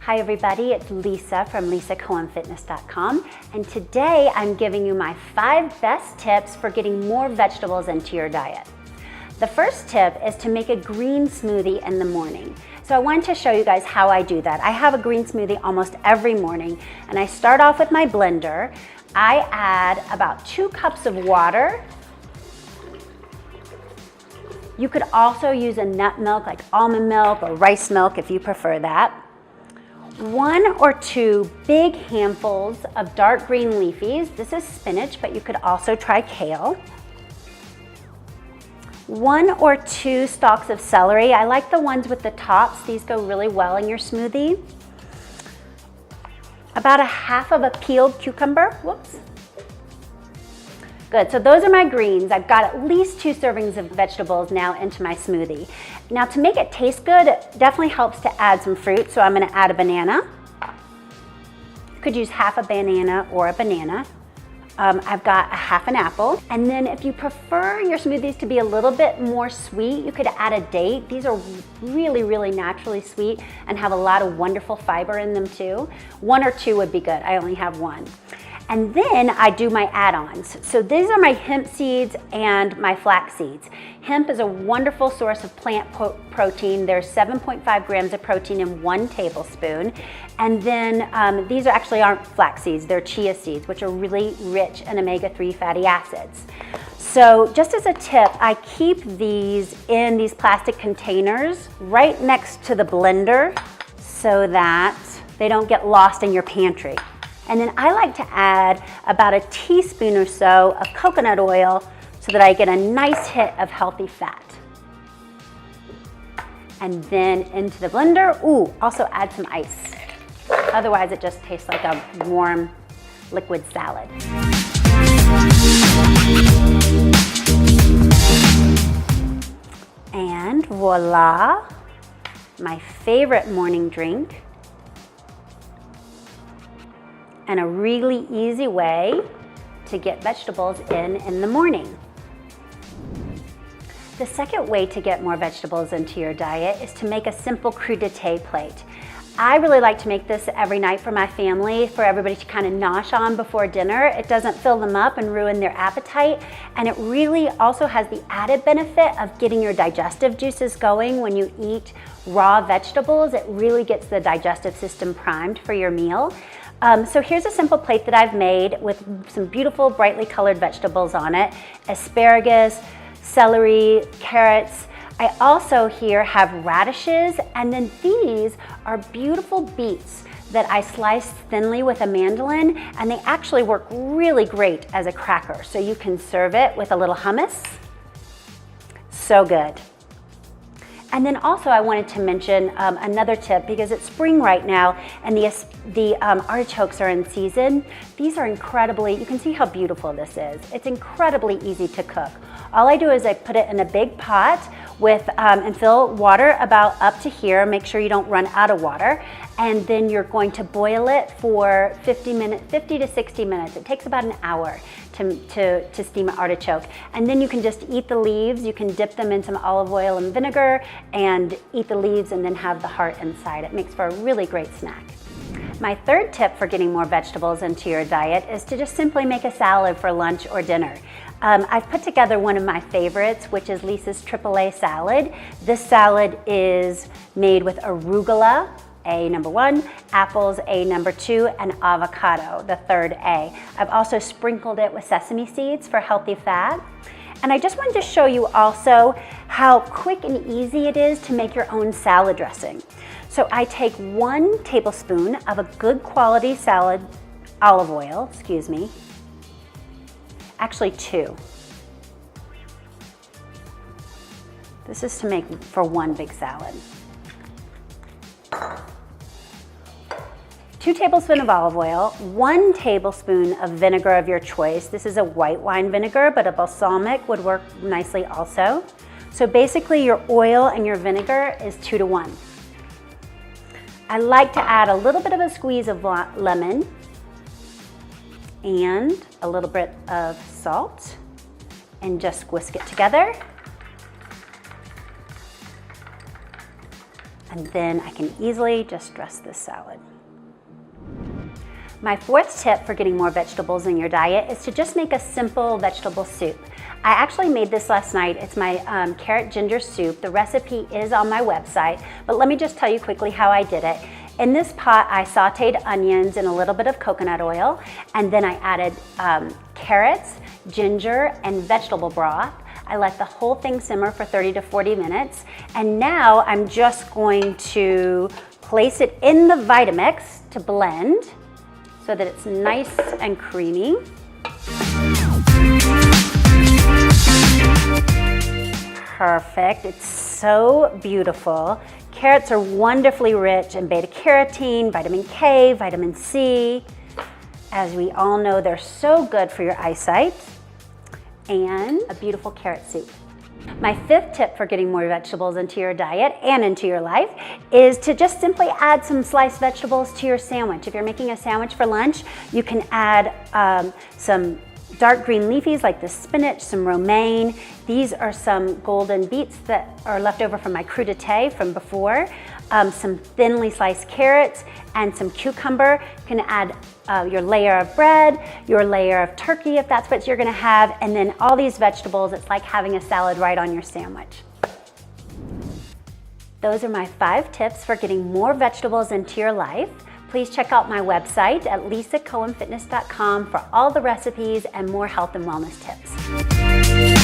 Hi everybody, it's Lisa from LisaCohenFitness.com, and today I'm giving you my 5 best tips for getting more vegetables into your diet. The first tip is to make a green smoothie in the morning. So I wanted to show you guys how I do that. I have a green smoothie almost every morning, and I start off with my blender. I add about 2 cups of water. You could also use a nut milk like almond milk or rice milk if you prefer that. 1 or 2 big handfuls of dark green leafies. This is spinach, but you could also try kale. 1 or 2 stalks of celery. I like the ones with the tops. These go really well in your smoothie. About 1/2 of a peeled cucumber. Whoops. Good, so those are my greens. I've got at least 2 servings of vegetables now into my smoothie. Now to make it taste good, it definitely helps to add some fruit, so I'm gonna add a banana. You could use half a banana or a banana. I've got 1/2 an apple. And then if you prefer your smoothies to be a little bit more sweet, you could add a date. These are really, really naturally sweet and have a lot of wonderful fiber in them too. 1 or 2 would be good, I only have 1. And then I do my add-ons. So these are my hemp seeds and my flax seeds. Hemp is a wonderful source of plant protein. There's 7.5 grams of protein in 1 tablespoon. And then these actually aren't flax seeds, they're chia seeds, which are really rich in omega-3 fatty acids. So just as a tip, I keep these in these plastic containers right next to the blender so that they don't get lost in your pantry. And then I like to add about a teaspoon or so of coconut oil so that I get a nice hit of healthy fat. And then into the blender, also add some ice. Otherwise it just tastes like a warm liquid salad. And voila, my favorite morning drink. And a really easy way to get vegetables in the morning. The second way to get more vegetables into your diet is to make a simple crudite plate. I really like to make this every night for my family, for everybody to kind of nosh on before dinner. It doesn't fill them up and ruin their appetite, and it really also has the added benefit of getting your digestive juices going. When you eat raw vegetables, it really gets the digestive system primed for your meal. So here's a simple plate that I've made with some beautiful brightly colored vegetables on it. Asparagus, celery, carrots. I also here have radishes, and then these are beautiful beets that I sliced thinly with a mandolin, and they actually work really great as a cracker. So you can serve it with a little hummus. So good. And then also I wanted to mention another tip, because it's spring right now and the artichokes are in season. These are incredibly, you can see how beautiful this is. It's incredibly easy to cook. All I do is I put it in a big pot with and fill water about up to here. Make sure you don't run out of water. And then you're going to boil it for 50 to 60 minutes. It takes about an hour to steam an artichoke. And then you can just eat the leaves. You can dip them in some olive oil and vinegar and eat the leaves and then have the heart inside. It makes for a really great snack. My third tip for getting more vegetables into your diet is to just simply make a salad for lunch or dinner. I've put together one of my favorites, which is Lisa's AAA salad. This salad is made with arugula, A number 1, apples, A number 2, and avocado, the third A. I've also sprinkled it with sesame seeds for healthy fat. And I just wanted to show you also how quick and easy it is to make your own salad dressing. So I take 1 tablespoon of a good quality salad olive oil, actually 2. This is to make for 1 big salad. 2 2 tablespoons of olive oil, 1 tablespoon of vinegar of your choice. This is a white wine vinegar, but a balsamic would work nicely also. So basically your oil and your vinegar is 2 to 1. I like to add a little bit of a squeeze of lemon and a little bit of salt and just whisk it together. And then I can easily just dress this salad. My 4th tip for getting more vegetables in your diet is to just make a simple vegetable soup. I actually made this last night. It's my carrot ginger soup. The recipe is on my website, but let me just tell you quickly how I did it. In this pot, I sauteed onions in a little bit of coconut oil, and then I added carrots, ginger, and vegetable broth. I let the whole thing simmer for 30 to 40 minutes, and now I'm just going to place it in the Vitamix to blend so that it's nice and creamy. Perfect, it's so beautiful. Carrots are wonderfully rich in beta-carotene, vitamin K, vitamin C. As we all know, they're so good for your eyesight. And a beautiful carrot soup. My 5th tip for getting more vegetables into your diet and into your life is to just simply add some sliced vegetables to your sandwich. If you're making a sandwich for lunch, you can add some dark green leafies like the spinach, some romaine. These are some golden beets that are left over from my crudite from before, some thinly sliced carrots, and some cucumber. You can add your layer of bread, your layer of turkey if that's what you're gonna have, and then all these vegetables. It's like having a salad right on your sandwich. Those are my 5 tips for getting more vegetables into your life. Please check out my website at lisacohenfitness.com for all the recipes and more health and wellness tips.